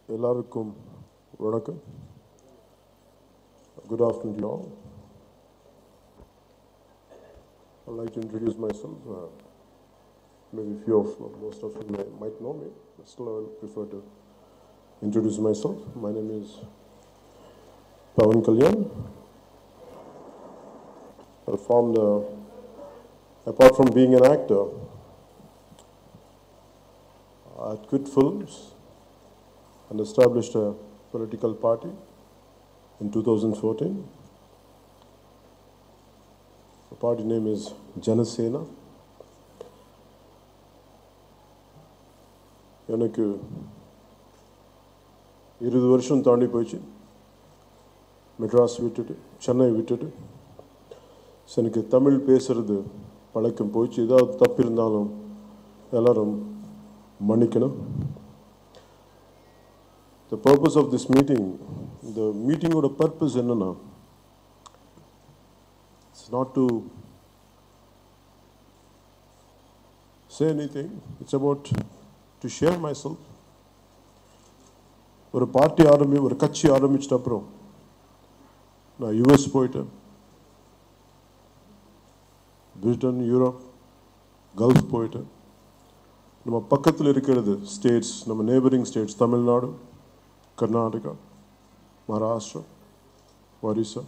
Ellarukkum vanakkam. Good afternoon to you all. I'd like to introduce myself. Maybe most of you might know me, but still I will prefer to introduce myself. My name is Pawan Kalyan. I formed, apart from being an actor, I quit films and established a political party in 2014. The party name is Janasena. எனக்கு 20 வருஷம் தாண்டி போயிடுச்சு. மெட்ராஸ் விட்டுட்டு சென்னை விட்டுட்டு எனக்கு தமிழ் பேசுறது பழக்கம் போயிடுச்சு. ஏதாவது தப்பு இருந்தாலும் எல்லாரும் மன்னிக்கணும். The purpose of this meeting, the meeting ஓட purpose என்னன்னா, it's not to say anything, it's about to share myself. ஒரு பார்ட்டி ஒரு கட்சி ஆரம்பிச்சிட்ட அப்புறம் நான் யூஎஸ் போயிட்டேன், பிரிட்டன், யூரோப், கல்ஃப் போயிட்டேன். நம்ம பக்கத்தில் இருக்கிறது ஸ்டேட்ஸ், நம்ம நேபரிங் ஸ்டேட்ஸ், தமிழ்நாடு, கர்நாடகா, மகாராஷ்டிரா, ஒரிசா,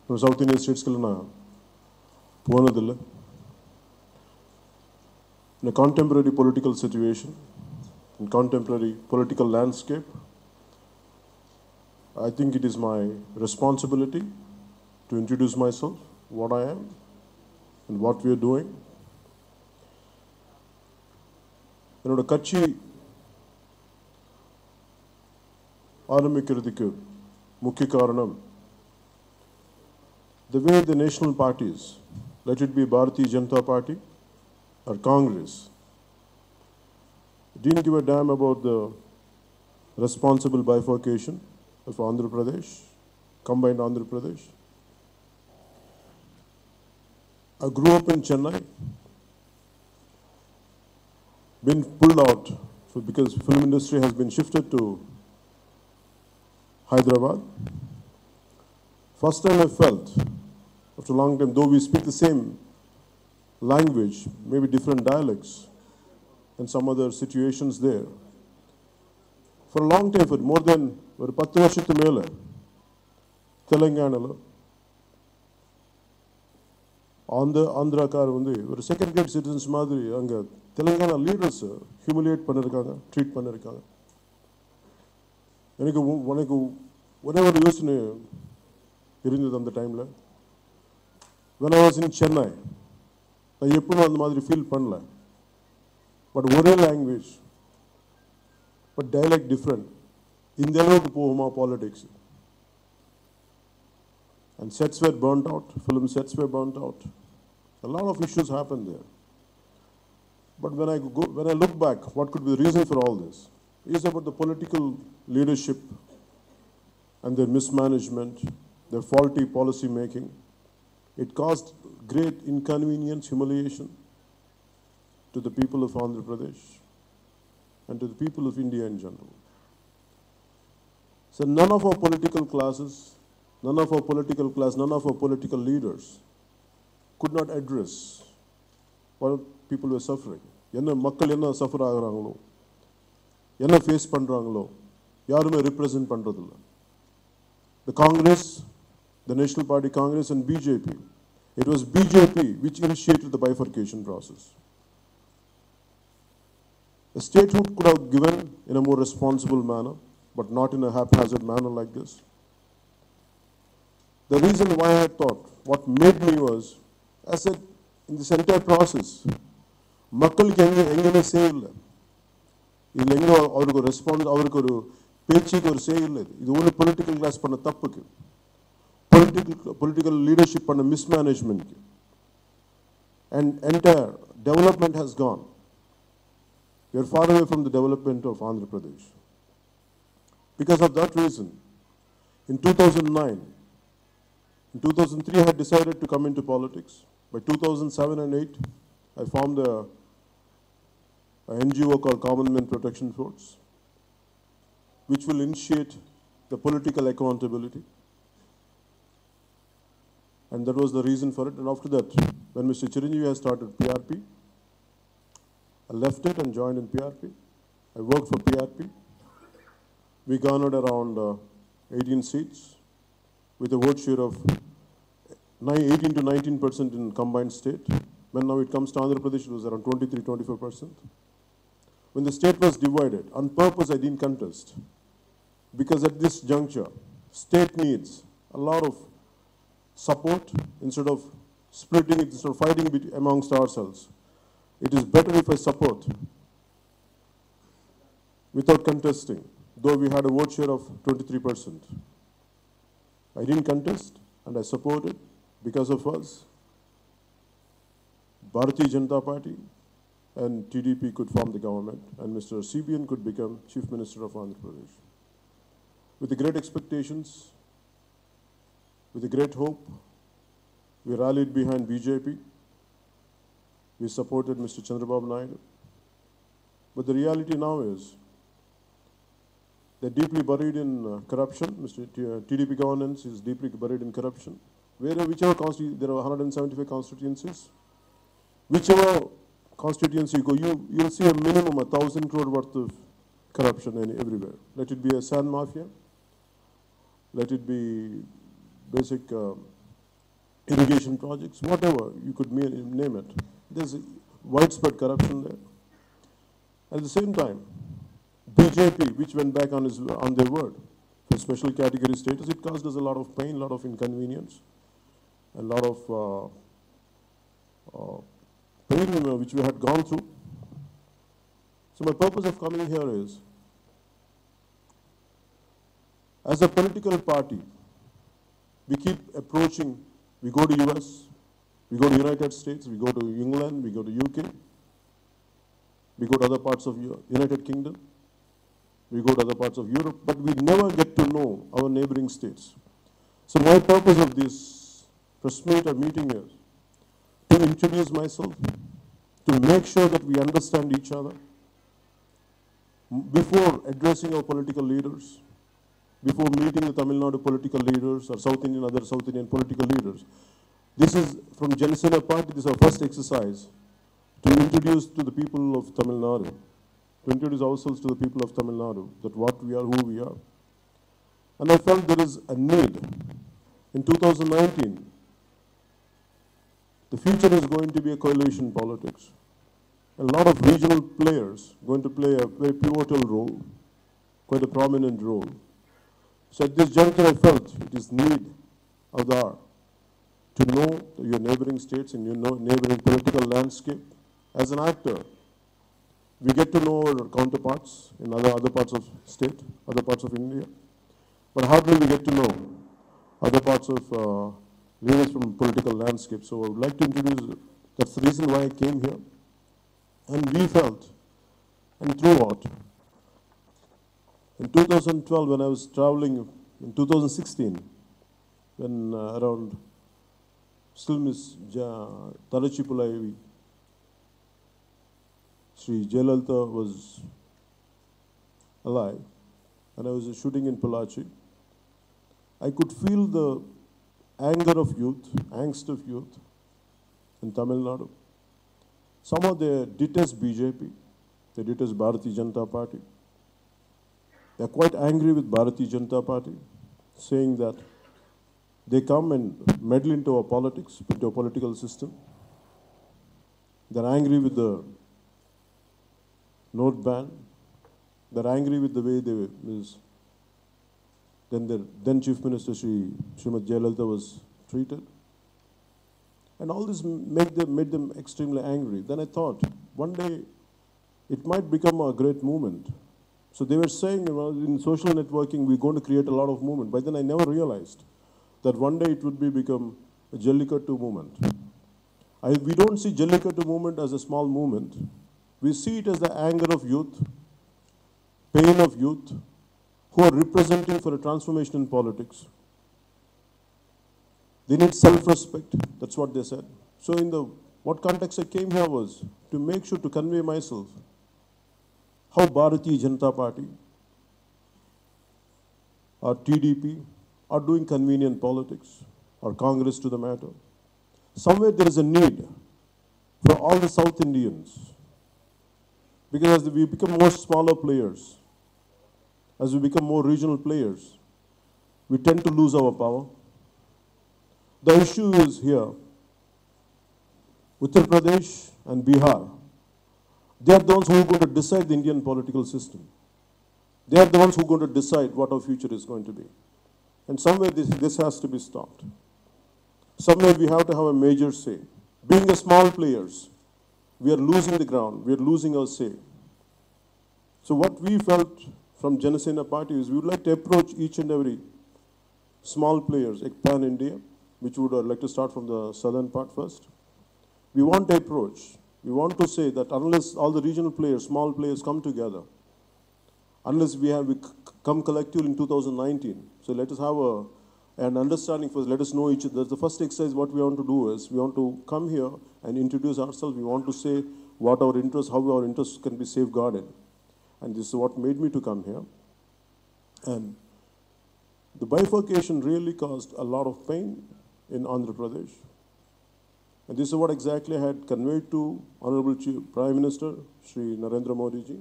நம்ம சவுத் இந்தியன் ஸ்டேட்ஸ்க்கு நான் போனதில்லை. In a contemporary political situation, in contemporary political landscape, I think it is my responsibility to introduce myself, what I am, and what we are doing. என்னோட கட்சி ஆரம்பிக்கிறதுக்கு முக்கிய காரணம், the way the national parties, let it be Bharatiya Janata Party or Congress, didn't give a damn about the responsible bifurcation of Andhra Pradesh, combined Andhra Pradesh. I grew up in Chennai, been pulled out because film industry has been shifted to Hyderabad. First time I felt, after a long time, though we speak the same language, maybe different dialects and some other situations there, for a long time, for more than ஒரு 10 வருஷத்து மேல தெலுங்கானால ஆந்திராக்கார ஒரு second grade citizens மாதிரி அங்கே Telangana leaders humiliate பண்ணியிருக்காங்க, treat பண்ணியிருக்காங்க. எனக்கு ஒரே ஒரு யோசனை இருந்தது அந்த டைமில். when I was in Chennai, நான் எப்பவும் அந்த மாதிரி ஃபீல் பண்ணல. பட் ஒரே லாங்குவேஜ், பட் டைலக்ட் டிஃப்ரெண்ட். இந்த அளவுக்கு போகுமா politics? And sets were burnt out, film sets were burnt out. A lot of issues happened there. But when I look back, what could be the reason for all this? It's about the political leadership and their mismanagement, their faulty policy making. It caused great inconvenience, humiliation to the people of Andhra Pradesh and to the people of India in general. So none of our political classes, none of our political leaders could not address what people were suffering. என்ன மக்கள் என்ன suffer ஆகுறாங்களோ, என்ன face பண்ணுறாங்களோ யாருமே represent பண்ணுறதில்ல. The Congress, the National Party Congress and BJP, it was BJP which initiated the bifurcation process. A statehood could have given in a more responsible manner, but not in a haphazard manner like this. The reason why I thought, what made me was, I said, in this entire process, மக்களுக்கு எங்கேயுமே சே இல்லை. இதில் எங்கே அவருக்கு ஒரு response, அவருக்கு ஒரு பேச்சுக்கு ஒரு சே இல்லை. இது ஒன்று பொலிட்டிக்கல் கிளாஸ் பண்ண தப்புக்கு, பொலிட்டிக்கல் லீடர்ஷிப் பண்ண மிஸ்மேனேஜ்மெண்ட்க்கு. And entire development has gone. We are far away from the development of Andhra Pradesh. Because of that reason, in 2009, in 2003 I had decided to come into politics. By 2007 and 8, I formed an NGO called Common Men Protection Force. which will initiate the political accountability. And that was the reason for it. And after that, when Mr. Chiranjeevi has started PRP, I left it and joined in PRP. I worked for PRP. We garnered around 18 seats with a vote share of 18 to 19% in combined state. When now it comes to Andhra Pradesh, it was around 23, 24%. When the state was divided, on purpose I didn't contest. Because at this juncture, state needs a lot of support instead of splitting it, instead of fighting amongst ourselves. It is better if I support without contesting, though we had a vote share of 23%. I didn't contest and I supported. Because of us, Bharatiya Janata Party and TDP could form the government and Mr. CBN could become Chief Minister of Andhra Pradesh. With the great expectations, with the great hope, we rallied behind BJP. We supported Mr. Chandrababu Naidu. But the reality now is they're deeply buried in corruption. Mr. TDP governance is deeply buried in corruption. Whichever constituency, there are 175 constituencies. Whichever constituency you go, you'll see a minimum 1,000 crore worth of corruption everywhere. Let it be a sand mafia, let it be basic irrigation projects, whatever you could name it. There's widespread corruption there. At the same time, BJP, which went back on their word for special category status, it caused us a lot of pain, a lot of inconvenience, a lot of pain which we had gone through. So my purpose of coming here is, as a political party, we keep approaching, we go to US, we go to United States, we go to England, we go to UK, we go to other parts of United Kingdom, we go to other parts of Europe, but we never get to know our neighboring states. So my purpose of this press meet or meeting is to introduce myself, to make sure that we understand each other before addressing our political leaders, before meeting the Tamil Nadu political leaders or other South Indian political leaders. This is from Janasena Party, this is our first exercise to introduce to the people of Tamil Nadu, to introduce ourselves to the people of Tamil Nadu, that what we are, who we are. And I felt there is a need. In 2019, the future is going to be a coalition politics. A lot of regional players going to play a very pivotal role, quite a prominent role. So at this juncture, I felt it is need of the hour to know your neighboring states and your neighboring political landscape. As an actor, we get to know our counterparts in other parts of state, other parts of India. But hardly we get to know other parts of leaders from political landscape. So I would like to introduce, that's the reason why I came here. And we felt, and throughout, in 2012 when I was traveling, in 2016, when around, still Miss Tarachipulai, Sri Jayalalitha was alive, and I was shooting in Polachi, I could feel the anger of youth, angst of youth in Tamil Nadu. Somehow they detest BJP, they detest Bharatiya Janata Party. They are quite angry with Bharatiya Janata Party, saying that they come and meddle into our politics, into our political system. They are angry with the note ban. They are angry with the way then Chief Minister Srimati Jayalalitha was treated. And all this made them extremely angry. Then I thought, one day it might become a great movement. So they were saying, in social networking, we're going to create a lot of movement. But then I never realized that one day it would become a Jallikattu movement. We don't see Jallikattu movement as a small movement. We see it as the anger of youth, pain of youth, who are representing for a transformation in politics. They need self-respect, that's what they said. So what context I came here was to make sure to convey myself how Bharatiya Janata Party or TDP are doing convenient politics, or Congress to the matter. Somewhere there is a need for all the South Indians, because as we become more smaller players, as we become more regional players, we tend to lose our power. The issue is here, Uttar Pradesh and Bihar, they are the ones who are going to decide the Indian political system. They are the ones who are going to decide what our future is going to be. And somewhere this has to be stopped. Somewhere we have to have a major say. Being a small players, we are losing the ground, we are losing our say. So what we felt from Janasena Party is we would like to approach each and every small players, pan-India, which would like to start from the southern part first. We want to approach, we want to say that unless all the regional players, small players come together, unless we come collectively in 2019, so let us have an understanding first, let us know each other. The first exercise what we want to do is, we want to come here and introduce ourselves, we want to say what our interests, how our interests can be safeguarded. And this is what made me to come here. And the bifurcation really caused a lot of pain in Andhra Pradesh. And this is what exactly I had conveyed to Honorable Prime Minister, Shri Narendra Modi ji.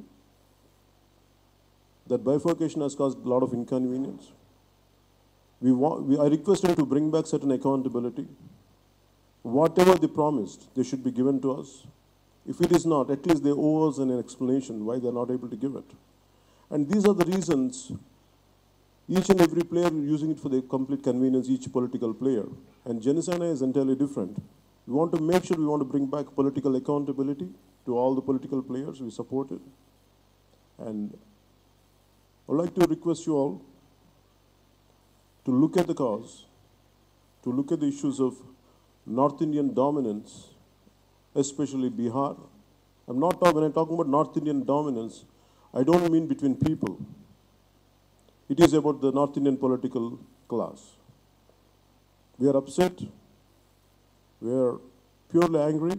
That bifurcation has caused a lot of inconvenience. I requested to bring back certain accountability. Whatever they promised, they should be given to us. If it is not, at least they owe us an explanation why they are not able to give it. And these are the reasons each and every player using it for their complete convenience, each political player. And Janasena is entirely different. We want to make sure we want to bring back political accountability to all the political players we supported. And I'd like to request you all to look at the cause, to look at the issues of North Indian dominance, especially Bihar. When I'm talking about North Indian dominance, I don't mean between people. It is about the North Indian political class. We are upset. We are purely angry.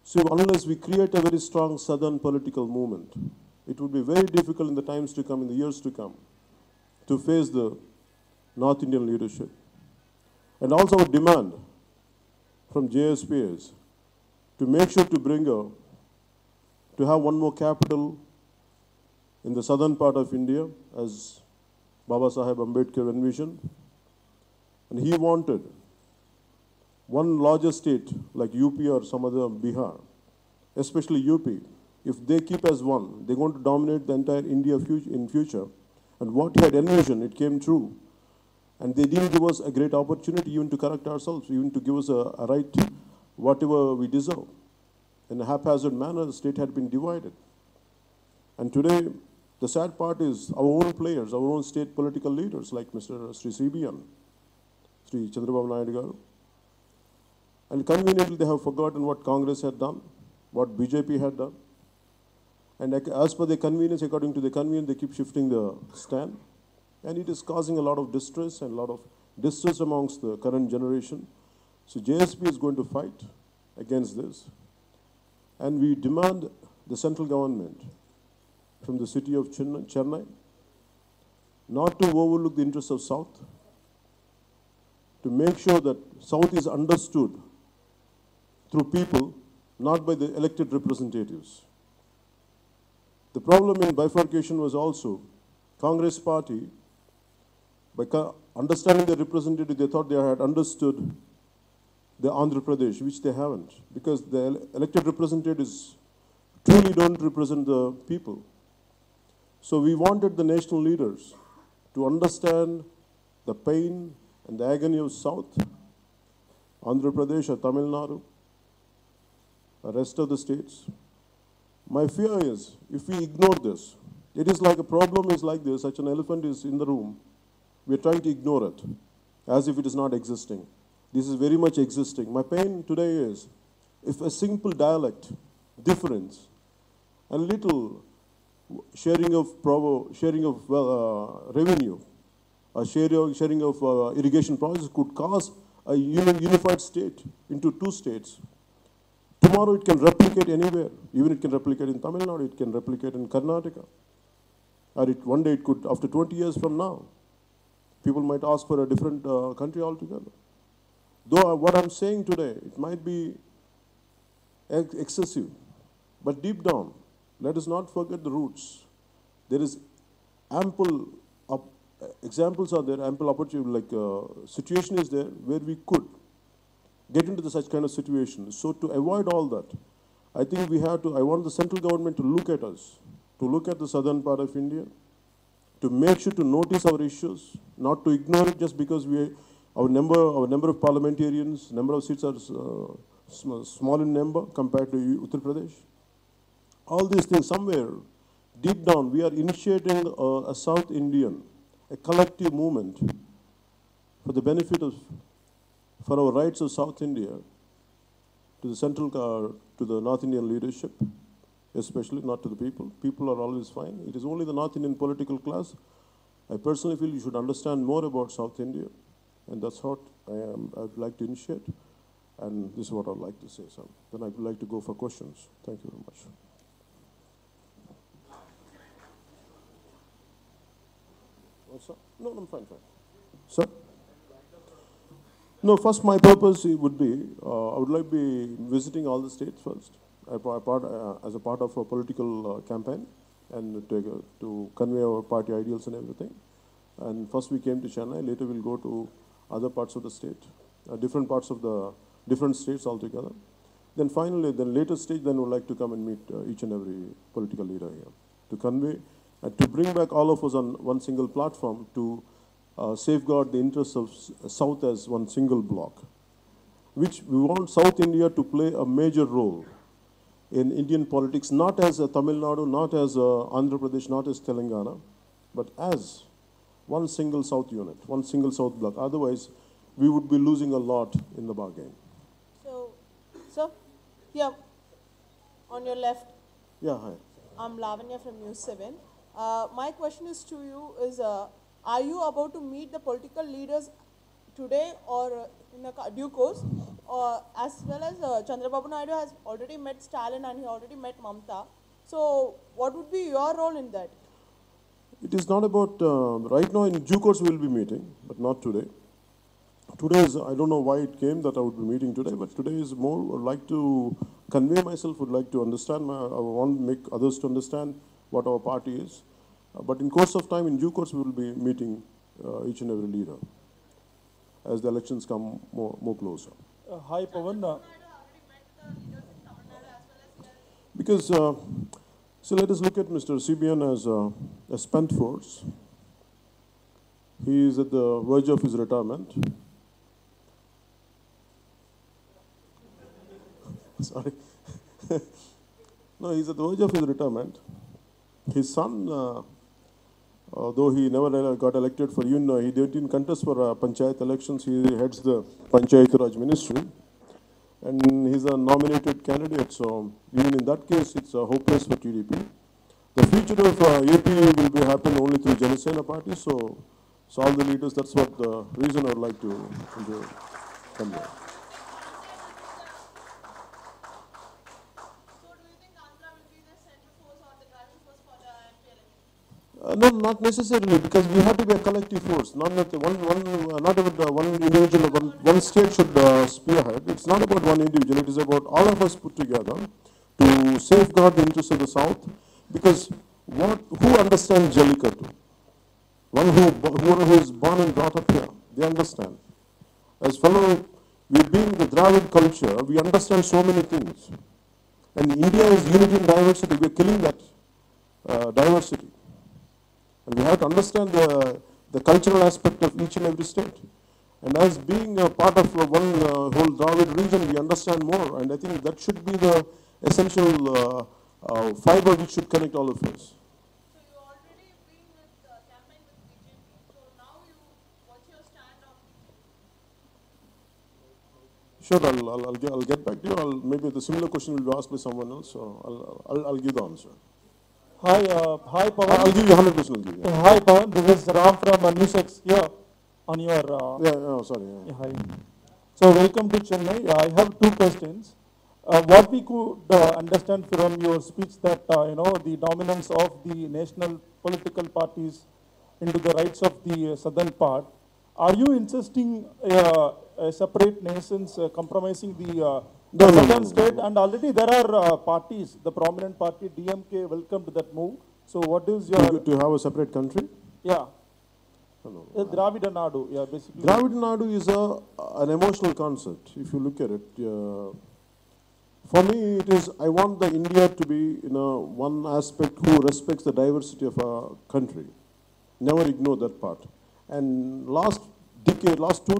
So unless we create a very strong southern political movement, it would be very difficult in the times to come, in the years to come, to face the North Indian leadership. And also our demand from JSP is to make sure to have one more capital in the southern part of India, as Baba Saheb Ambedkar envisioned. And he wanted one larger state like UP or some other Bihar, especially UP. If they keep as one, they're going to dominate the entire India in future. And what he had envisioned, it came true. And they didn't give us a great opportunity even to correct ourselves, even to give us a right, whatever we deserve. In a haphazard manner, the state had been divided. And today, the sad part is our own players, our own state political leaders, like Mr. Sri CBN, Sri Chandrababu Naidu Garu. And conveniently, they have forgotten what Congress had done, what BJP had done. And as per their convenience, according to their convenience, they keep shifting the stand. And it is causing a lot of distress and a lot of distress amongst the current generation. So JSP is going to fight against this. And we demand the central government from the city of Chennai not to overlook the interests of South, to make sure that South is understood through people, not by the elected representatives. The problem in bifurcation was also Congress party, by understanding the representative, they thought they had understood the Andhra Pradesh, which they haven't, because the elected representatives truly don't represent the people. So we wanted the national leaders to understand the pain and the agony of South, Andhra Pradesh or Tamil Nadu, the rest of the states. My fear is, if we ignore this, it is like a problem is like this, such an elephant is in the room, we are trying to ignore it, as if it is not existing. This is very much existing. My pain today is, if a simple dialect difference and little sharing of revenue, or sharing of irrigation projects could cause a unified state into two states. Tomorrow it can replicate anywhere. Even it can replicate in Tamil Nadu, it can replicate in Karnataka. Or one day it could, after 20 years from now, people might ask for a different country altogether. Though what I'm saying today, it might be excessive, but deep down, let us not forget the roots. There is ample examples are there, ample opportunity, like situation is there where we could get into such kind of situation. So to avoid all that, I think we have to, I want the central government to look at us, to look at the southern part of India, to make sure to notice our issues, not to ignore it just because our number of parliamentarians, number of seats are small in number compared to Uttar Pradesh. All these things, somewhere deep down, we are initiating a South Indian, a collective movement for the benefit of, for our rights of South India, to the central, to the North Indian leadership, especially, not to the people. People are always fine. It is only the North Indian political class. I personally feel you should understand more about South India, and that's what I'd like to initiate, and this is what I'd like to say, sir. Then I would like to go for questions. Thank you very much. Sir? No, I'm fine. Sir? No, first my purpose would be, I would like to be visiting all the states first, as a part of a political campaign, and to convey our party ideals and everything. And first we came to Chennai, later we'll go to other parts of the state, different parts of the different states altogether. Then finally, the later stage, then we'd like to come and meet each and every political leader here, to convey, to bring back all of us on one single platform to safeguard the interests of South as one single block, which we want South India to play a major role in Indian politics, not as a Tamil Nadu, not as Andhra Pradesh, not as Telangana, but as one single South unit, one single South block. Otherwise, we would be losing a lot in the bargain. So, sir, here, on your left. Yeah, hi. I'm Lavanya from News 7. My question is to you is, are you about to meet the political leaders today or in a due course? Or as well as Chandrababu Naidu has already met Stalin and he already met Mamta. So what would be your role in that? It is not about, right now in due course we will be meeting, but not today. Today is, I don't know why it came that I would be meeting today, but today is more, I would like to convey myself, would like to understand, I want to make others to understand what our party is. But in course of time, in due course, we will be meeting each and every leader as the elections come more closer. Hi, Pawan. Because, so let us look at Mr. CBN as a spent force. He is at the verge of his retirement. Sorry. No, he's at the verge of his retirement. His son, though he never got elected for even, he didn't contest for Panchayat elections. He heads the Panchayat Raj Ministry. And he's a nominated candidate. So even in that case, it's hopeless for TDP. The future of AP will be happen only through Janasena party. So all the leaders, that's what the reason I would like to come here. No, not necessarily, because we have to be a collective force. Not about one individual, one state should spearhead. It's not about one individual. It is about all of us put together to safeguard the interests of the South. Because who understands Jallikattu? One who is born and brought up here, they understand. As fellow, we being the Dravid culture, we understand so many things. And India is unity in diversity. We are killing that diversity. And we have to understand the cultural aspect of each and every state. And as being a part of one whole Dravid region, we understand more. And I think that should be the essential fiber which should connect all of us. So you already been with campaign with BJP. So now what's your stand on BJP? Sure, I'll get back to you. Maybe the similar question will be asked by someone else. So I'll give the answer. Hi, Pawan. I'll give you 100%. I'll give you. Hi, Pawan. This is Ram from News X here on your. Sorry. Yeah. Hi. So welcome to Chennai. I have two questions. What we could understand from your speech that, the dominance of the national political parties into the rights of the southern part, are you insisting separate nations compromising the No, no, southern no, state? no. And already there are parties, the prominent party DMK welcomed that move. So what is your... To have a separate country? Yeah. No, Dravida Nadu, yeah, basically. Dravid Nadu is an emotional concept, if you look at it. For me, it is, I want the India to be, one aspect who respects the diversity of our country. Never ignore that part. And last 2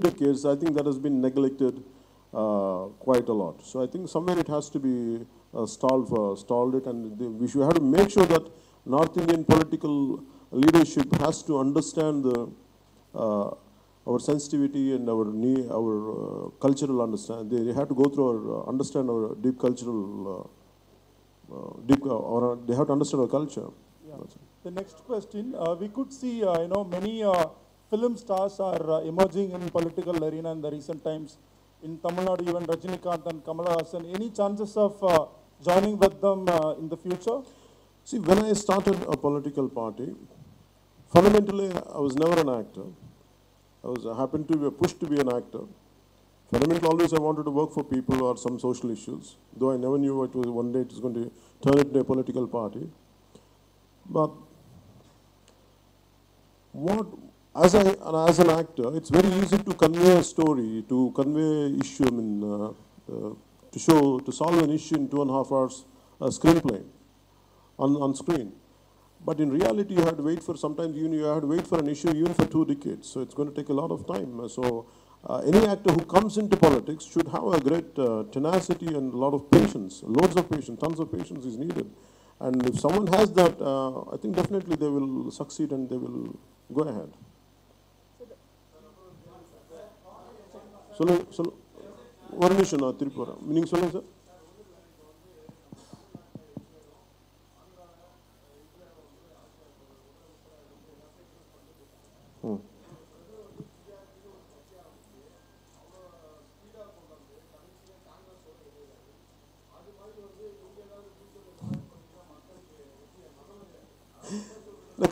decades, I think that has been neglected quite a lot. So I think somewhere it has to be stalled it, and we should have to make sure that North Indian political leadership has to understand our sensitivity and our cultural understanding. They have to go through understand our deep cultural, they have to understand our culture. Yeah. The next question, we could see, many film stars are emerging in political arena in the recent times. In Tamil Nadu, even Rajinikanth and Kamala Hassan. Any chances of joining with them in the future? See, when I started a political party, fundamentally, I was never an actor. I happened to be pushed to be an actor. Fundamentally, always I wanted to work for people or some social issues, though I never knew one day it was going to turn into a political party. But as an actor, it's very easy to convey a story, to convey an issue, to solve an issue in 2.5 hours screenplay on screen. But in reality, you have to wait for, sometimes you have to wait for an issue even for 2 decades. So it's going to take a lot of time. So any actor who comes into politics should have a great tenacity and a lot of patience, loads of patience, tons of patience is needed. And if someone has that, I think definitely they will succeed and they will go ahead. One mission, Tripura. Meaning, sir?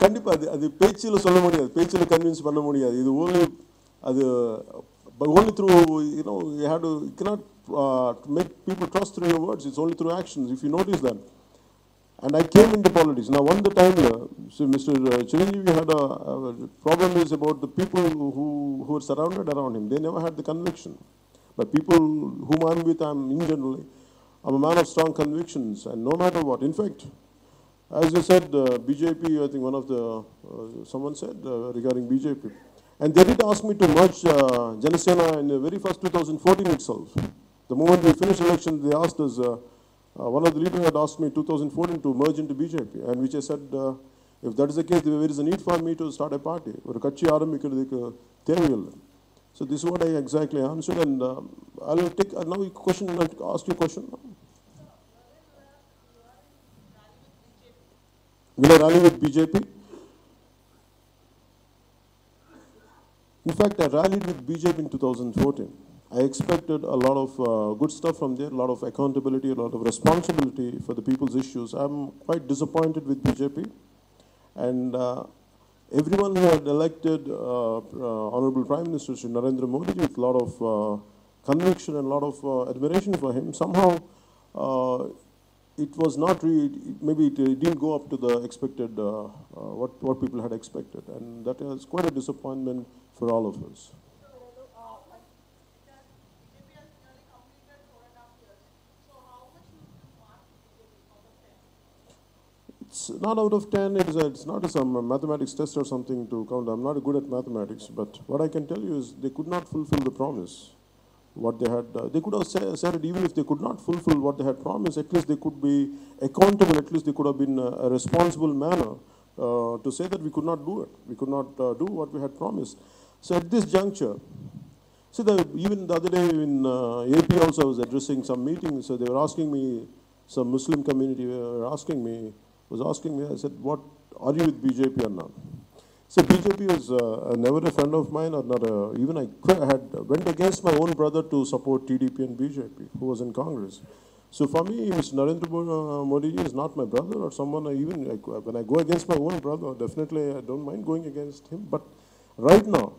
கண்டிப்பா அது பேச்சில சொல்ல முடியாது, பேச்சில convince பண்ண முடியாது. இது only through, you cannot make people trust through your words. It's only through actions. If you notice that. And I came into politics. Now, one the time here, so Mr. Chiranjeevi had a problem is about the people who were surrounded around him. They never had the conviction. But people whom I'm with, I'm a man of strong convictions, and no matter what. In fact, as you said, BJP, I think someone said regarding BJP. And they did ask me to merge Janasena in the very first 2014 itself. The moment we finished election, they asked us, one of the leaders had asked me 2014 to merge into BJP, and which I said, if that is the case, there is a need for me to start a party. So this is what I exactly answered, and I will take now a question, ask you a question. Will I rally with BJP? In fact, I rallied with BJP in 2014. I expected a lot of good stuff from there, a lot of accountability, a lot of responsibility for the people's issues. I'm quite disappointed with BJP. And everyone who had elected Honorable Prime Minister Shri Narendra Modi with a lot of conviction and a lot of admiration for him, somehow it was not really, maybe it didn't go up to the expected, what people had expected. And that is quite a disappointment for all of us. It's not out of 10, it's not some mathematics test or something to count. I'm not good at mathematics, but what I can tell you is they could not fulfill the promise. What they had, they could have said it, even if they could not fulfill what they had promised, at least they could be accountable, at least they could have been a responsible manner to say that we could not do it. We could not do what we had promised. So at this juncture, see, even the other day in AP also I was addressing some meetings, so they were asking me, some Muslim community was asking me, I said, what, are you with BJP or not? So BJP was never a friend of mine, or not even I had went against my own brother to support TDP and BJP, who was in Congress. So for me, Mr. Narendra Modi is not my brother or someone even, like, when I go against my own brother, definitely I don't mind going against him. But right now,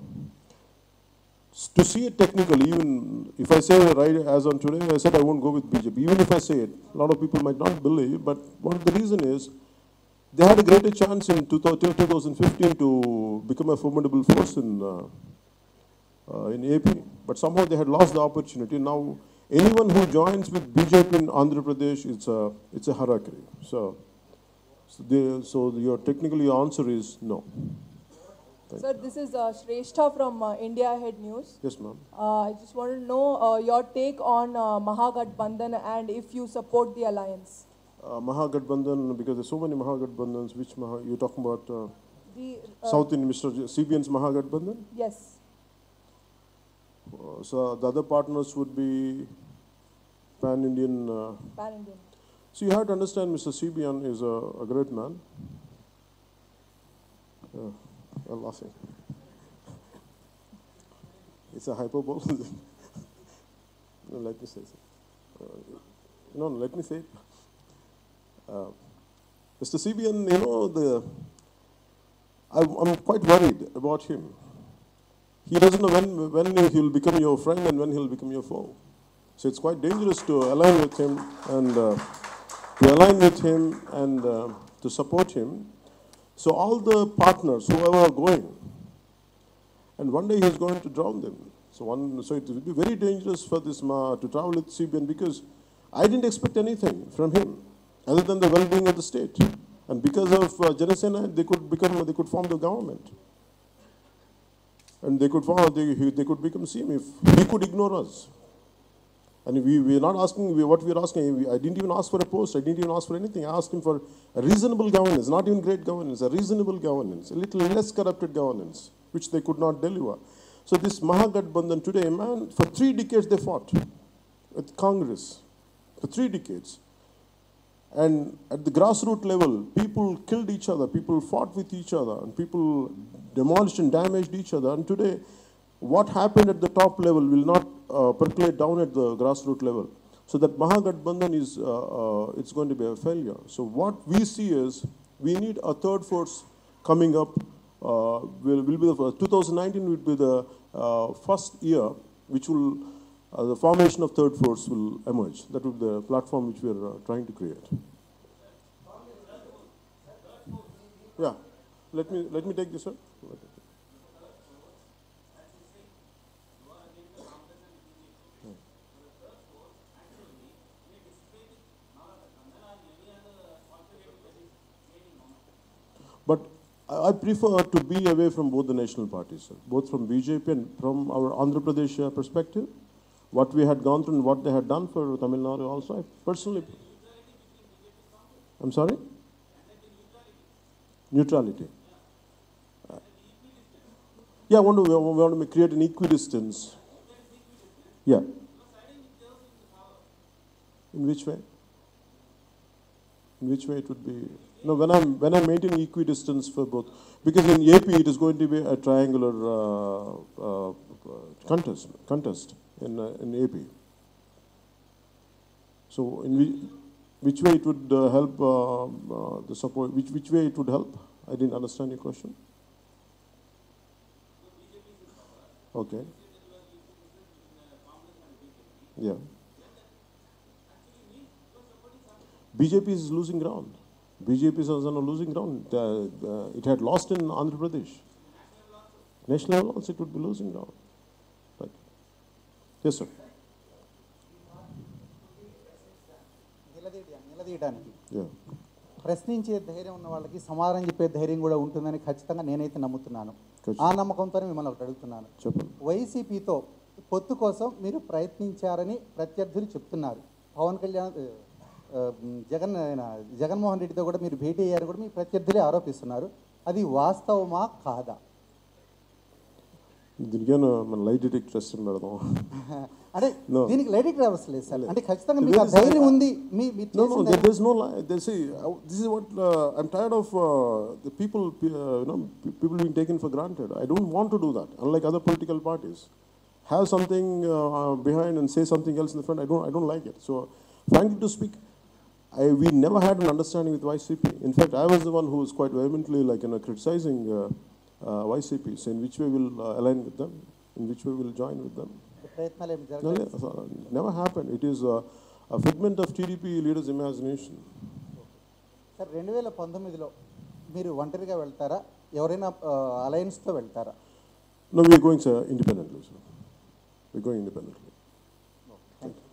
to see it technically, even if I say right as on today, I said I won't go with BJP. Even if I say it, a lot of people might not believe, but one of the reason is they had a greater chance in 2015 to become a formidable force in AP. But somehow they had lost the opportunity. Now, anyone who joins with BJP in Andhra Pradesh, it's a harakiri. So your technically your answer is no. Sir, this is Shrestha from India Ahead News. Yes, ma'am. I just want to know your take on Mahagathbandhan and if you support the alliance. Mahagathbandhan, because there's so many Mahagathbandhans, which you're talking about The South in Mr. CBN's Mahagathbandhan? Yes. So the other partners would be Pan-Indian. Pan-Indian. So you have to understand Mr. CBN is a great man. I'm laughing. It's a hyperbole. No, let me say so. No, let me say it. Mr. CBN, I'm quite worried about him. He doesn't know when he'll become your friend and when he'll become your foe. So it's quite dangerous to align with him and to support him. So all the partners, whoever are going, and one day he's going to drown them. So it will be very dangerous for this to travel with CBN, because I didn't expect anything from him other than the well-being of the state. And because of Janasena, they could form the government. And they could become CM if he could ignore us. And we are not asking, what we are asking, I didn't even ask for a post, I didn't even ask for anything. I asked him for a reasonable governance, not even great governance, a reasonable governance, a little less corrupted governance, which they could not deliver. So this Mahagathbandhan today, man, for 3 decades they fought with Congress, for 3 decades. And at the grassroots level, people killed each other, people fought with each other, and people demolished and damaged each other. And today, what happened at the top level will not percolate down at the grassroots level. So that Mahagathbandhan is it's going to be a failure. So what we see is we need a third force coming up. Will be the 2019 will be the first year which will the formation of third force will emerge. That will be the platform which we are trying to create. Yeah, let me take this, sir. But I prefer to be away from both the national parties, sir. Both from BJP and from our Andhra Pradesh perspective, what we had gone through and what they had done for Tamil Nadu also, I personally... I'm sorry? Neutrality. Yeah, we want to create an equidistance. Yeah. In which way? In which way it would be? No, when I maintain equidistance for both, because in AP it is going to be a triangular contest in AP. So in which way it would help the support? Which way it would help? I didn't understand your question. Okay. Yeah. BJP is losing ground. BJP is on a losing ground. It had lost in Andhra Pradesh. National level also it would be losing ground. Right. Yes, sir. నిలదీయడానికి Yeah. ప్రశ్నించే ధైర్యం ఉన్న వాళ్ళకి సమాధానం చెప్పే ధైర్యం కూడా ఉంటుందని ఖచ్చితంగా నేనైతే నమ్ముతున్నాను. ఆ నమ్మకంతోనే మిమ్మల్ని ఒకటి అడుగుతున్నాను. చెప్పండి. వైసీపీతో పొత్తు కోసం మీరు ప్రయత్నించారని ప్రత్యర్థులు చెప్తున్నారు. పవన్ కళ్యాణ్ జగన్మోహన్ రెడ్డితో కూడా మీరు భేటీ అయ్యారు కూడా మీ ప్రత్యర్థులే ఆరోపిస్తున్నారు. అది వాస్తవమా కాదా? దీనికైనా మన లైట్ డిటెక్ట్ టెస్ట్ పెడదాం. అంటే దీనికి లైట్ డిటెక్టర్ అవసరం లేదు సార్. అంటే ఖచ్చితంగా మీకు ఆ ధైర్యం ఉంది. No, there's no lie. They say this is what I'm tired of the people people being taken for granted. I don't want to do that. Unlike other political parties, have something behind and say something else in the front. I don't like it. So Frankly to speak, we never had an understanding with YCP. In fact, I was the one who was quite vehemently criticizing YCPs, in which way we'll align with them, in which way we'll join with them. ప్రయత్నాలు ఏమి No, జరగలేదు. it never happened. It is a figment of TDP leaders' imagination. Sir 2019లో మీరు ఒంటరిగా వెళ్తారా, ఎవరైనా అలయన్స్తో వెళ్తారా? No, we are going independently, sir. We are going independently. Thank you.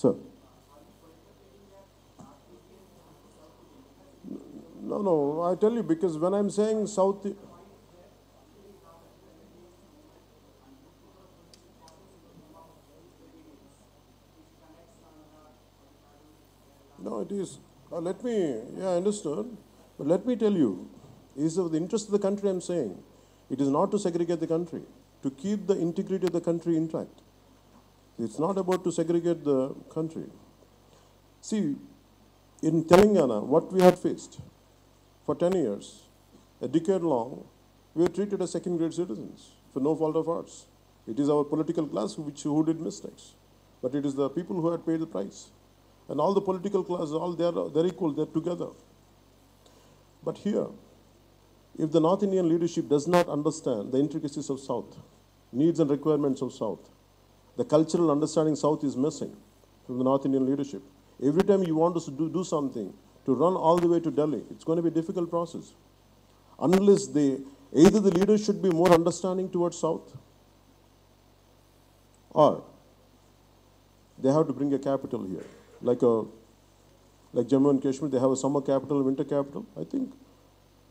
Sir. No, I tell you, because when I'm saying South... No, it is. I understood. But let me tell you, is of the interest of the country I'm saying. It is not to segregate the country, to keep the integrity of the country intact. It's not about to segregate the country. See, in Telangana, what we had faced for 10 years, a decade long, we were treated as second-grade citizens for no fault of ours. It is our political class who did mistakes, but it is the people who had paid the price. And all the political classes, they're equal, they're together. But here, if the North Indian leadership does not understand the intricacies of South, needs and requirements of South, the cultural understanding South is missing from the North Indian leadership. Every time you want to do something, to run all the way to Delhi, it's going to be a difficult process. Unless either the leaders should be more understanding towards South, or they have to bring a capital here. Like Jammu and Kashmir, they have a summer capital, winter capital. I think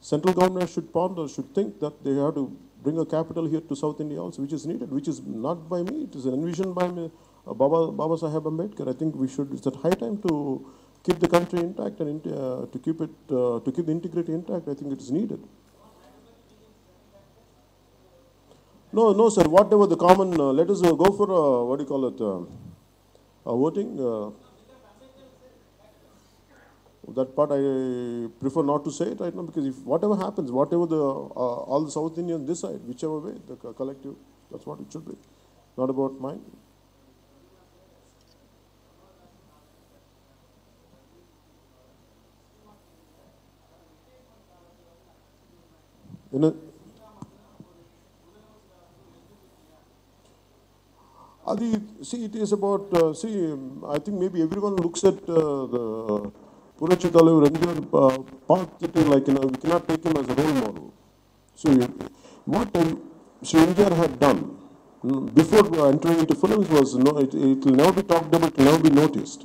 central government should ponder, should think that they have to bring a capital here to South India also, which is needed, which is not by me, it is envisioned by me, Baba Saheb Ambedkar. I think it's at high time to keep the country intact and to keep the integrity intact. I think it is needed. No, sir. Whatever the common, let us go for voting. That part I prefer not to say it right now, because if whatever happens, whatever all the South Indians decide, whichever way, the collective, that's what it should be. Not about mine. See, it is about, I think maybe everyone looks at the Purachitalavu Ranjan path, we cannot take him as a role model. So what Sri India had done before entering into films was, it will never be talked about, it will never be noticed.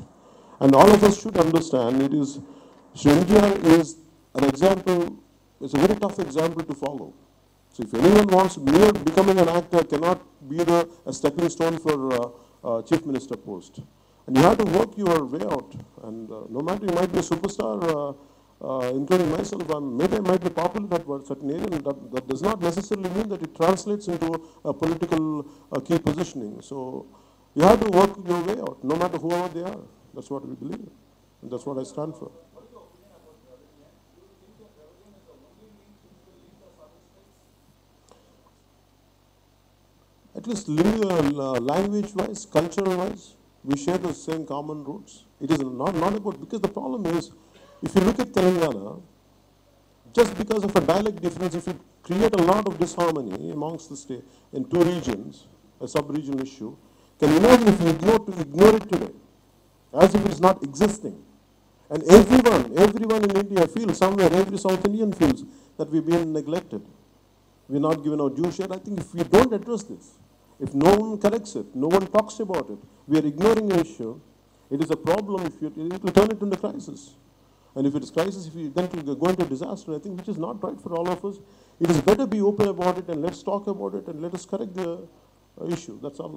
And all of us should understand, Sri India is an example, it's a very tough example to follow. So if anyone wants, mere becoming an actor cannot be a stepping stone for chief minister post. And you have to work your way out. And no matter, you might be a superstar, including myself, maybe I might be popular at certain area, and that does not necessarily mean that it translates into a political key positioning. So you have to work your way out, no matter whoever they are. That's what we believe in. And that's what I stand for. At least language-wise, cultural-wise, we share the same common roots. It is not about, because the problem is, if you look at Telangana, just because of a dialect difference, if you create a lot of disharmony amongst the state in two regions, a sub-regional issue, can you imagine if you ignore it today, as if it is not existing? And everyone in India feels somewhere, every South Indian feels that we've been neglected. We're not given our due share. I think if we don't address this, if no one corrects it, no one talks about it, we are ignoring an issue, it is a problem. It will turn it into crisis. And if it is crisis, then it will go into disaster, I think, which is not right for all of us. It is better be open about it, and let's talk about it, and let us correct the issue. That's all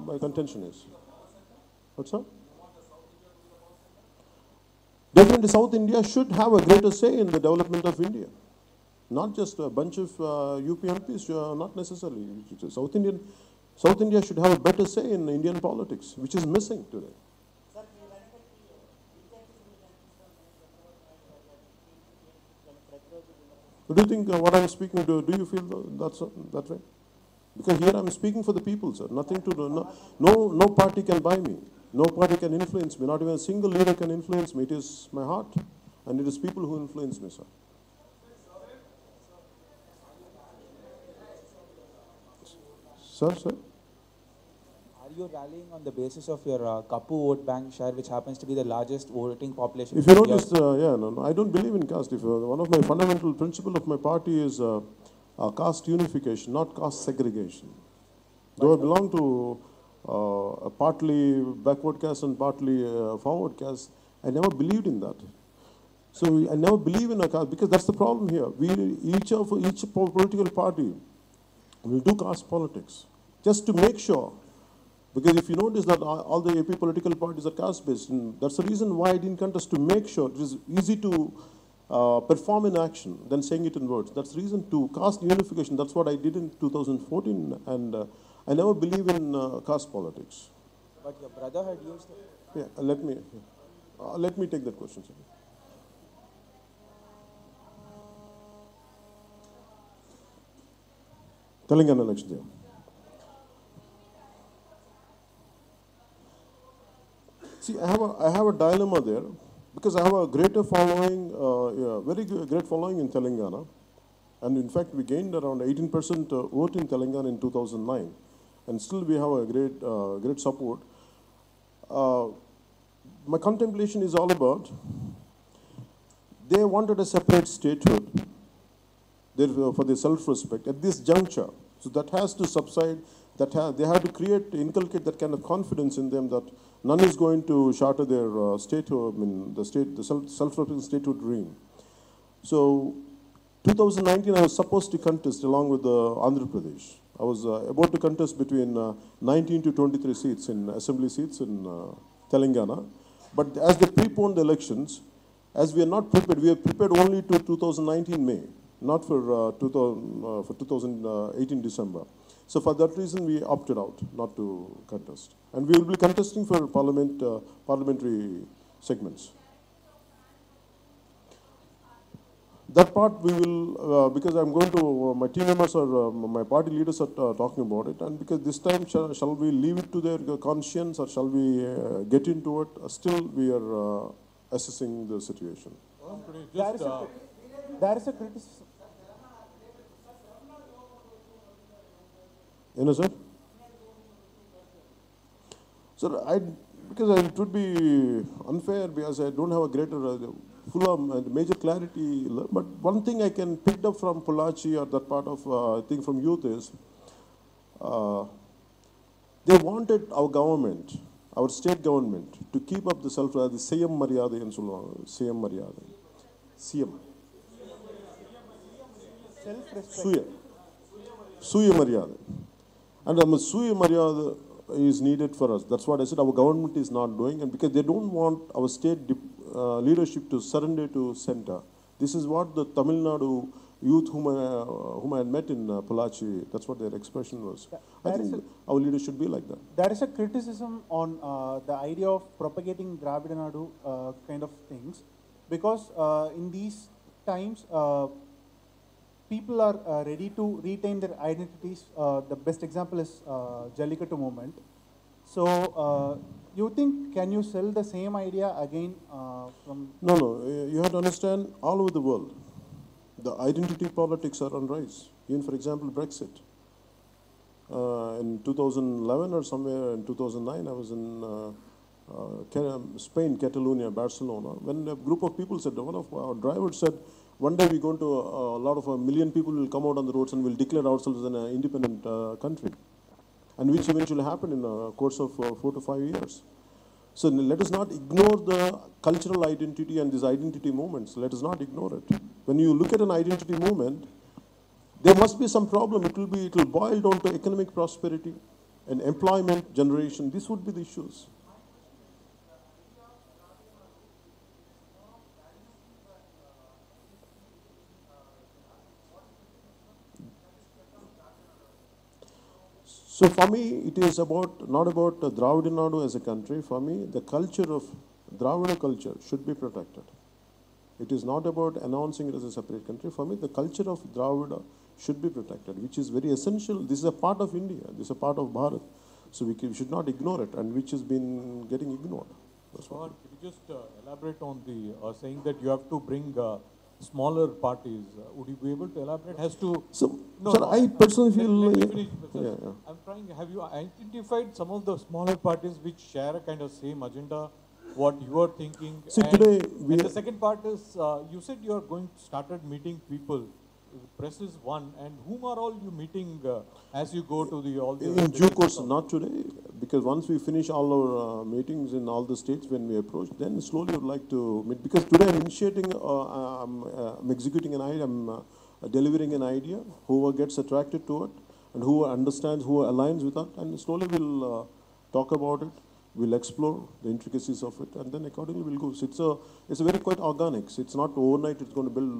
my contention is. What's that? Definitely South India should have a greater say in the development of India. Not just a bunch of UPMPs, not necessarily. South India should have a better say in Indian politics, which is missing today. Do you think what I'm speaking to, do you feel that way? Because here I'm speaking for the people, sir. Nothing to do. No party can buy me. No party can influence me. Not even a single leader can influence me. It is my heart, and it is people who influence me, sir. Sir? Are you rallying on the basis of your Kapu vote bank share, which happens to be the largest voting population? If you notice, no, I don't believe in caste. If one of my fundamental principles of my party is caste unification, not caste segregation. Though I belong to a partly backward caste and partly forward caste, I never believed in that. So I never believe in a caste because that's the problem here. Each political party will do caste politics just to make sure. Because if you notice that all the AP political parties are caste-based, and that's the reason why I didn't contest, to make sure it is easy to perform in action than saying it in words. That's the reason to caste unification. That's what I did in 2014, and I never believe in caste politics. But your brother had used it. Yeah, let me take that question, sir. Telangana election, yeah. See, I have a dilemma there because I have a greater following, very great following in Telangana, and in fact we gained around 18% vote in Telangana in 2009, and still we have a great support. My contemplation is all about they wanted a separate statehood for their self-respect at this juncture, so that has to subside. They have to inculcate that kind of confidence in them that none is going to shatter their statehood, the self-represented statehood dream. So, 2019, I was supposed to contest along with Andhra Pradesh. I was about to contest between 19 to 23 seats in assembly seats in Telangana. But as they preponed the elections, as we are not prepared, we are prepared only to 2019 May, not for 2018 December. So for that reason, we opted out not to contest. And we will be contesting for parliamentary segments. That part we will, because I'm going to, my team members or my party leaders are talking about it, and because this time, shall we leave it to their conscience or shall we get into it? Still, we are assessing the situation. There is a criticism. You know, sir? Sir, because it would be unfair because I don't have a greater, full and major clarity. But one thing I can pick up from Pollachi or that part of, I think from youth is, they wanted our government, our state government, to keep up the CM Maryada and CM Maryada. CM. Self-respect. Suya Maryada. And Suya Maryada is needed for us. That's what I said. Our government is not doing, and because they don't want our state leadership to surrender to center. This is what the Tamil Nadu youth whom I had met in Pollachi, that's what their expression was. I think our leaders should be like that. There is a criticism on the idea of propagating Dravida Nadu kind of things, because in these times, people are ready to retain their identities. The best example is Jallikattu movement. So, you think, can you sell the same idea again from... No, you have to understand, all over the world, the identity politics are on rise. Even, for example, Brexit. In 2011 or somewhere in 2009, I was in Spain, Catalonia, Barcelona, when a group of people said, one of our drivers said, one day we're going to, a lot of 1 million people will come out on the roads and will declare ourselves as an independent country. And which eventually happened in a course of 4 to 5 years. So let us not ignore the cultural identity and these identity movements. Let us not ignore it. When you look at an identity movement, there must be some problem. It will boil down to economic prosperity and employment generation. These would be the issues. So for me, it is not about Dravida Nadu as a country. For me, the culture of Dravida culture should be protected. It is not about announcing it as a separate country. For me, the culture of Dravida should be protected, which is very essential. This is a part of India. This is a part of Bharat. So we should not ignore it, and which has been getting ignored. That's what. Could you just elaborate on the saying that you have to bring smaller parties? Would you be able to elaborate as to? So, sir, I personally feel. Let me finish, yeah. I'm trying. Have you identified some of the smaller parties which share a kind of same agenda? What you are thinking? See, today and the second part is you said you are going to started meeting people. Press is one, and whom are all you meeting as you go to all the? In due course, not today, because once we finish all our meetings in all the states when we approach, then slowly I would like to meet. Because today I'm initiating, I'm executing an idea, I'm delivering an idea. Whoever gets attracted to it and who understands, who aligns with that, and slowly we'll talk about it. We'll explore the intricacies of it, and then accordingly we'll go. So it's a very quite organic. So it's not overnight. It's going to build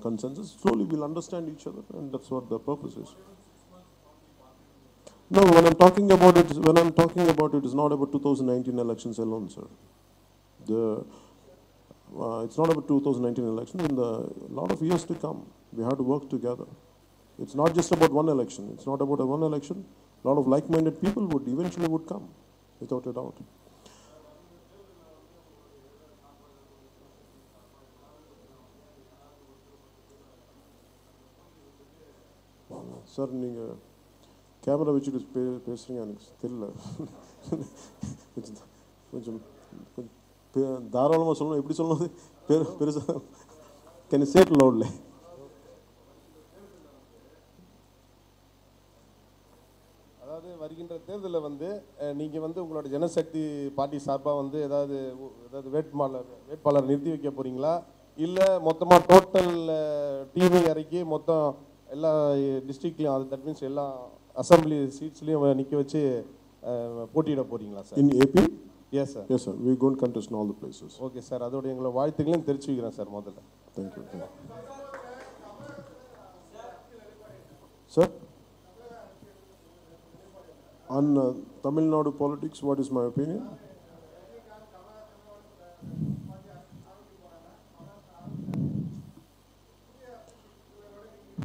consensus. Slowly we'll understand each other, and that's what the purpose is. No, when I'm talking about it, it's not about 2019 elections alone, sir. It's not about 2019 elections. In the lot of years to come, we have to work together. It's not just about one election. It's not about one election. A lot of like-minded people would eventually come. Without a doubt. Sir, நீங்க camera வச்சுட்டு பேசுறீங்க எனக்கு தெரியல. கொஞ்சம் தாராளமாக சொல்லணும். எப்படி சொல்லணும்? பெருசா. Can you say it loudly? வருகின்ற தேர்தலில் வந்து நீங்கள் வந்து உங்களோட ஜனசக்தி பார்ட்டி சார்பாக வந்து ஏதாவது வேட்பாளர் நிறுத்தி வைக்க போகிறீங்களா, இல்லை மொத்தமாக டோட்டல் டிவி இறக்கி மொத்தம் எல்லா டிஸ்ட்ரிக்ட்லையும், அது தட் மீன்ஸ் எல்லா அசம்பிளி சீட்ஸ்லையும் நிற்க வச்சு போட்டியிட போகிறீங்களா sir? In AP? Yes sir. Yes sir. We are going to contest in all the places. Okay sir. அதோட எங்களை வாழ்த்துக்களையும் தெரிவிச்சுக்கிறேன் சார் முதல்ல. Thank you. Sir? On Tamil Nadu politics, what is my opinion?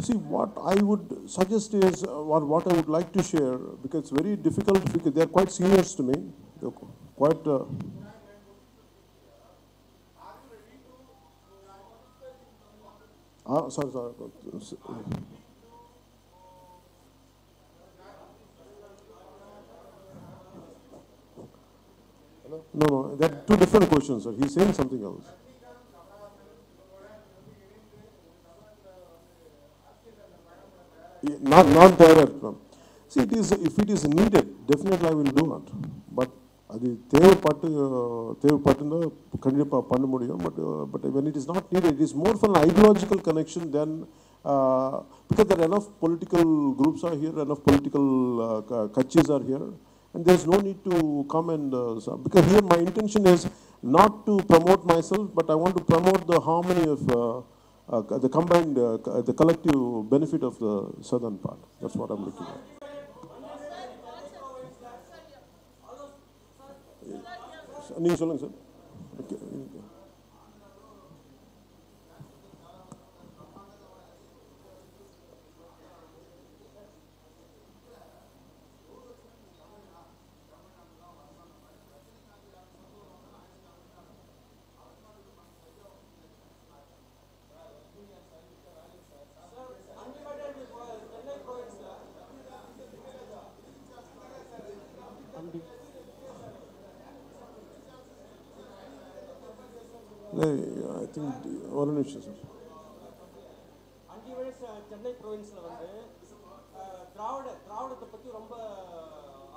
See, what I would suggest is, what I would like to share, because it's very difficult, because they are quite seniors to me. They're quite... sorry. No, they're two different questions, sir. He's saying something else. Not there. See, if it is needed, definitely I will do it. But but when it is not needed, it is more for an ideological connection than because there are enough political groups are here, enough political kachis are here. And there's no need to come and, because here my intention is not to promote myself, but I want to promote the harmony of the combined, the collective benefit of the southern part. That's what I'm looking at. நீங்க சொல்லுங்க sir. I think ஒரு நிமிஷம் sir. அன்டிவைஸ் Chennai ப்ரொவின்ஸில் வந்து திராவிடத்தை பற்றி ரொம்ப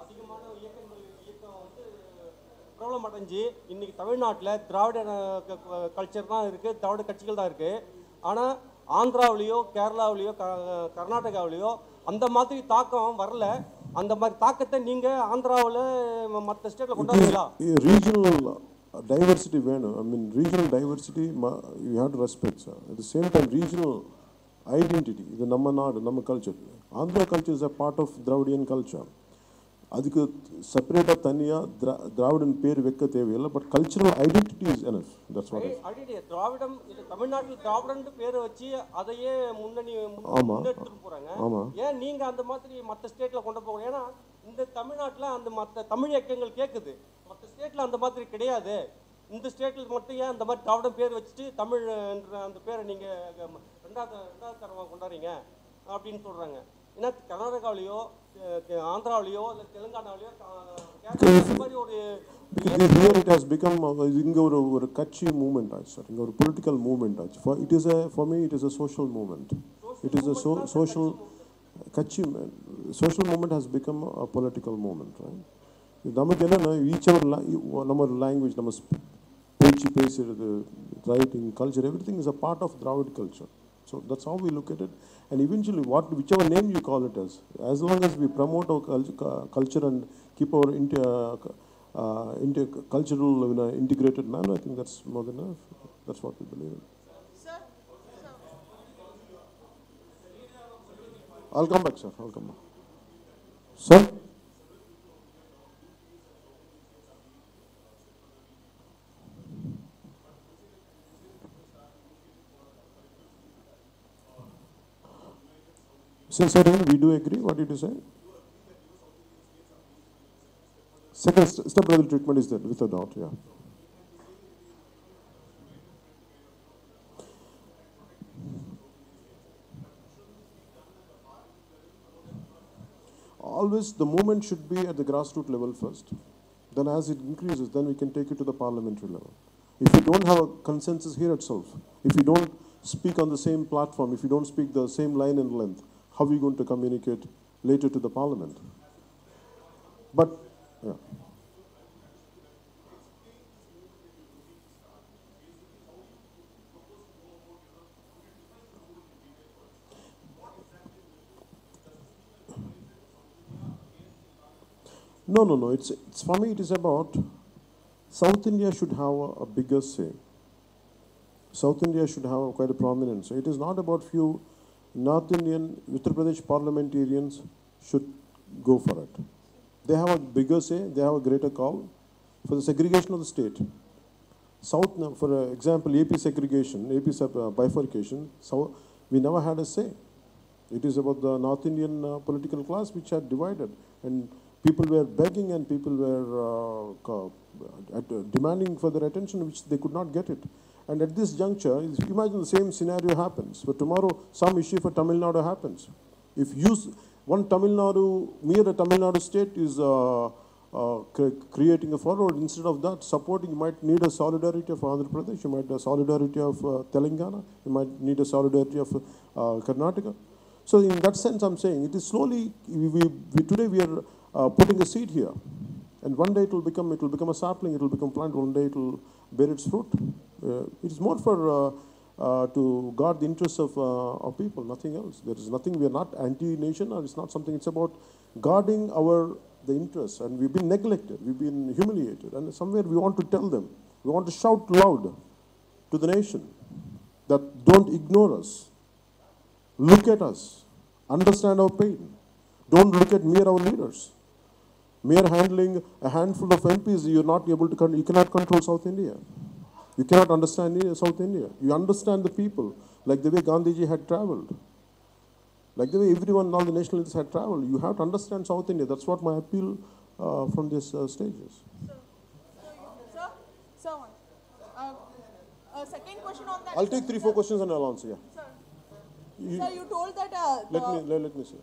அதிகமான இயக்கம் வந்து ப்ராப்ளம் அடைஞ்சு இன்னைக்கு தமிழ்நாட்டில் திராவிட கல்ச்சர் தான் இருக்குது, திராவிட கட்சிகள் தான் இருக்குது. ஆனால் ஆந்திராவிலேயோ கேரளாவிலேயோ கர்நாடகாவிலேயோ அந்த மாதிரி தாக்கம் வரல. அந்த மாதிரி தாக்கத்தை நீங்கள் ஆந்திராவில் மற்ற ஸ்டேட்டில் கொண்டாடுறீங்களா? ரீஜனல் diversity வேணும். I mean, regional diversity you have to respect, sir. At the same time, regional identity, இது நம்ம நாடு, நம்ம culture. Andhra culture is a part of Dravidian culture. அதுக்கு செப்பரேட்டாக தனியாக திராவிடன் பேர் வைக்க தேவையில்லை. But cultural identity is enough. That's what திராவிடம் இது தமிழ்நாட்டில் திராவிடன் பேரை வச்சு அதையே முன்னெடுத்துட்டு போறாங்க. ஏன் நீங்க அந்த மாதிரி மற்ற ஸ்டேட்ல கொண்டு போகணும்? ஏன்னா இந்த தமிழ்நாட்டில் அந்த மற்ற தமிழ் இயக்கங்கள் கேட்குது, மற்ற ஸ்டேட்ல அந்த மாதிரி கிடையாது. இந்த ஸ்டேட்ல மட்டும் ஏன் அந்த மாதிரி திராவிடம் பேர் வச்சுட்டு தமிழ் என்ற அந்த பேரை நீங்க ரெண்டாவது தரமாக கொண்டாடுறீங்க அப்படின்னு சொல்றாங்க. ஏன்னா கர்நாடகாவிலையோ ஆந்திராவிலையோ இல்லை தெலுங்கானாவிலையோ இந்த மாதிரி ஒரு here it has become இங்க ஒரு கட்சி மூவ்மெண்ட் ஆச்சு சார். இங்க ஒரு பொலிட்டிக்கல் மூவ்மெண்ட் ஆச்சு. For me it is a social movement. It is a social கட்சி social movement has become a political movement, right? நமக்கு என்னன்னா each நம்ம லாங்குவேஜ், நம்ம பேச்சு பேசுறது, writing, culture, everything is a part of Dravid culture. So that's how we look at it. And eventually, whichever name you call it as long as we promote our culture and keep our cultural in an integrated manner, I think that's more than enough. That's what we believe in. Sir? I'll come back, sir. I'll come back. Sir? Sir, we do agree. What did you say? Second step-level treatment is there, without doubt, yeah. Always the movement should be at the grassroots level first. Then as it increases, then we can take it to the parliamentary level. If you don't have a consensus here itself, if you don't speak on the same platform, if you don't speak the same line and length, how are we going to communicate later to the parliament? But, yeah. No. It's for me, it is about South India should have a bigger say. South India should have quite a prominence. So it is not about few North Indian, Uttar Pradesh parliamentarians should go for it. They have a bigger say, they have a greater call for the segregation of the state. South, for example, AP segregation, AP bifurcation, so we never had a say. It is about the North Indian political class which had divided, and people were begging and people were demanding for their attention, which they could not get it. And at this juncture, imagine the same scenario happens. For tomorrow, some issue for Tamil Nadu happens. If one Tamil Nadu, mere Tamil Nadu state is creating a forward, instead of that, supporting, you might need a solidarity of Andhra Pradesh, you might need a solidarity of Telangana, you might need a solidarity of Karnataka. So in that sense, I'm saying, it is slowly, today we are putting a seed here. And one day it will become a sapling, it will become plant, one day it will bear its fruit. It is more for to guard the interests of people, nothing else. There is nothing, we are not anti-nation, or it's not something, it's about guarding the interests. And we've been neglected, we've been humiliated. And somewhere we want to tell them, we want to shout loud to the nation that don't ignore us. Look at us, understand our pain. Don't look at mere our leaders. Mere handling a handful of MPs, you cannot control South India. You cannot understand South India. You understand the people, like the way Gandhiji had traveled. Like the way everyone, all the nationalists had traveled. You have to understand South India. That's what my appeal from these stages. Sir, second question on that. I'll take 3-4 questions and I'll answer, yeah. Sir, you told that... Let me say.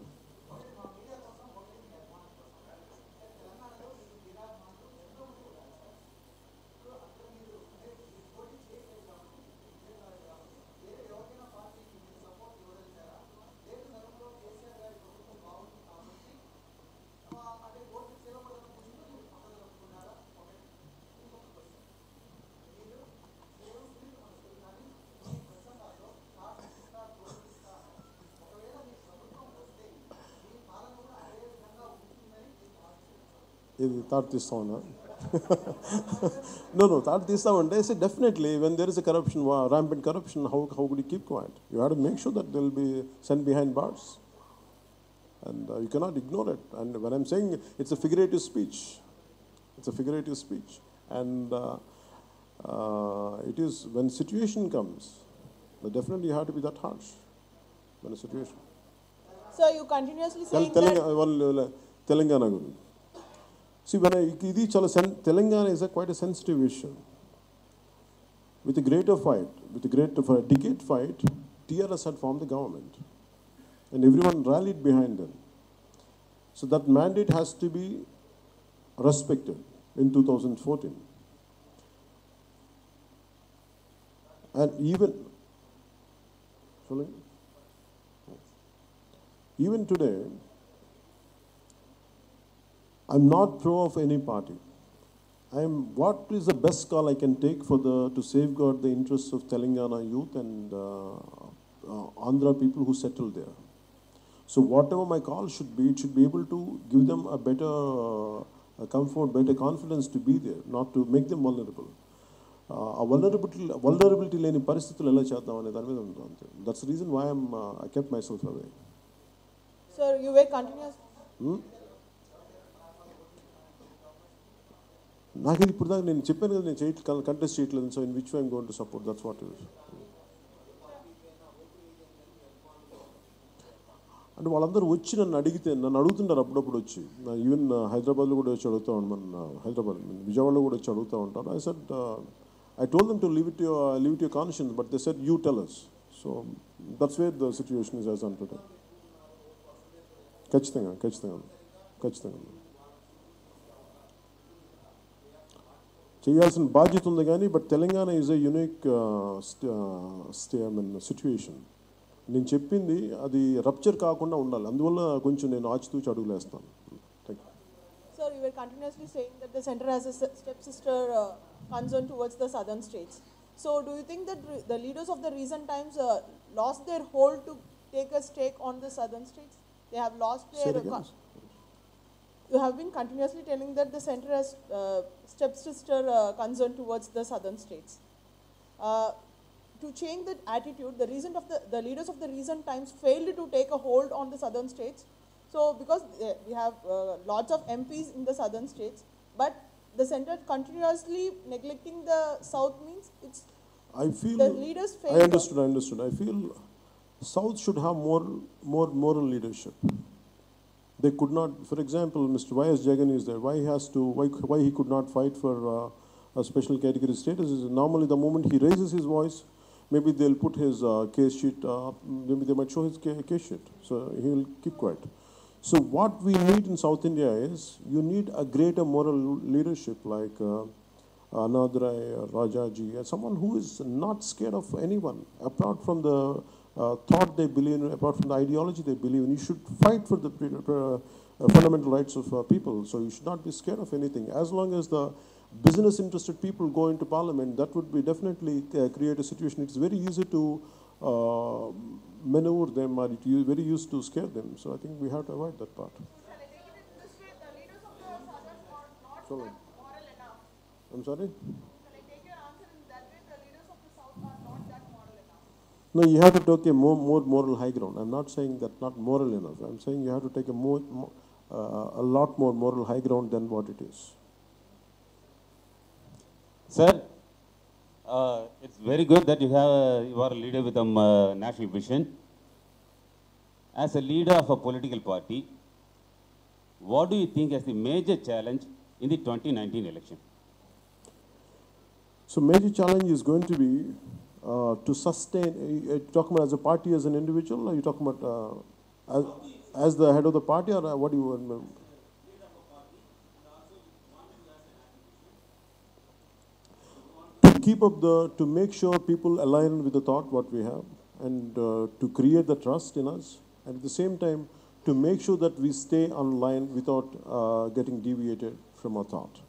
Thought this one, No, thought this one. They say definitely when there is a corruption, rampant corruption, how could you keep quiet? You have to make sure that they will be sent behind bars. And you cannot ignore it. And when I'm saying it's a figurative speech, it's a figurative speech. And it is, when situation comes, definitely you have to be that harsh. When a situation. So you continuously saying that... Telangana Guru. See, when Telangana is quite a sensitive issue. With a greater fight, for a decade fight, TRS had formed the government. And everyone rallied behind them. So that mandate has to be respected in 2014. And even today, I'm not pro of any party. What is the best call I can take to safeguard the interests of Telangana youth and Andhra people who settle there. So whatever my call should be, it should be able to give them a better comfort, better confidence to be there, not to make them vulnerable. Vulnerability leni paristhitulo ela cheddam ane dani meeda undi ante. That's the reason why I kept myself away. Sir, you were continuous. నాకు ఇది ఇప్పుడు దాకా నేను చెప్పాను కదా, నేను contest చేయట్లేదు. So in which I'm going to support, that's what it is. అంటే వాళ్ళందరూ వచ్చి నన్ను అడుగుతుంటారు అప్పుడప్పుడు వచ్చి. ఈవెన్ హైదరాబాద్లో కూడా వచ్చి అడుగుతూ ఉంటాను, విజయవాడలో కూడా వచ్చి అడుగుతూ ఉంటారు. I told them to leave it to your conscience, but they said, you tell us. So that's where the situation is as on today. ఖచ్చితంగా. చేయాల్సిన బాధ్యత ఉంది కానీ, but Telangana is a unique situation. నేను చెప్పింది అది రప్చర్ కాకుండా ఉండాలి, అందువల్ల కొంచెం నేను ఆచితూచి అడుగులేస్తాను. Sir, you were continuously saying that the center has a stepsister concern towards the southern states. So do you think that the leaders of the recent times lost their hold to take a stake on the southern states? They have lost their... You have been continuously telling that the center has stepsister concern towards the southern states. To change that attitude, the leaders of the recent times failed to take a hold on the southern states. So because we have lots of MPs in the southern states, but the center continuously neglecting the south means it's... the leaders fail. I understood. I feel South should have more moral leadership. They could not, for example, Mr. Y.S. Jagan is there. Why he could not fight for a special category status is normally the moment he raises his voice, maybe they'll put his case sheet, maybe they might show his case sheet. So he will keep quiet. So what we need in South India is, you need a greater moral leadership like Anadrai, Rajaji, someone who is not scared of anyone, apart from the thought they believe in, apart from the ideology they believe in. You should fight for the fundamental rights of people. So you should not be scared of anything. As long as the business interested people go into parliament, that would be definitely create a situation. It's very easy to maneuver them, or it's very used to scare them. So I think we have to avoid that part. I'm sorry? No, you have to take a more moral high ground. I'm not saying that not moral enough. I'm saying you have to take a lot more moral high ground than what it is. Sir, it's very good that you are a leader with a national vision. As a leader of a political party, what do you think is the major challenge in the 2019 election? So major challenge is going to be to sustain. You're talking about as a party, as an individual, or are you talking about as the head of the party, or what do you want? To make sure people align with the thought what we have, and to create the trust in us, and at the same time to make sure that we stay online without getting deviated from our thought,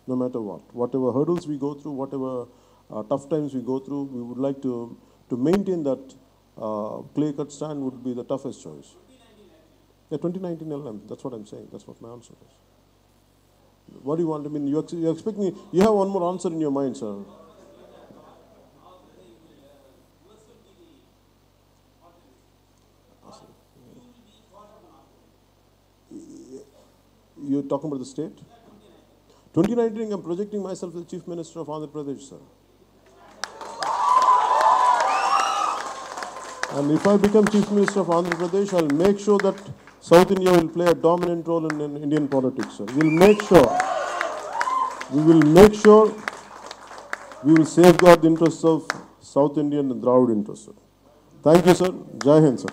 no matter what. Whatever hurdles we go through, whatever tough times we go through, we would like to maintain that clear-cut stand would be the toughest choice. Yeah, 2019 LM, that's what I'm saying. That's what my answer is. What do you want? I mean, you're expecting, you have one more answer in your mind, sir. talking about the state? 2019, I'm projecting myself as the Chief Minister of Andhra Pradesh, sir. And if I become Chief Minister of Andhra Pradesh, I'll make sure that South India will play a dominant role in Indian politics, sir. We will make sure we will safeguard the interests of South Indian and Dravid interests, sir. Thank you, sir. Jai Hind, sir.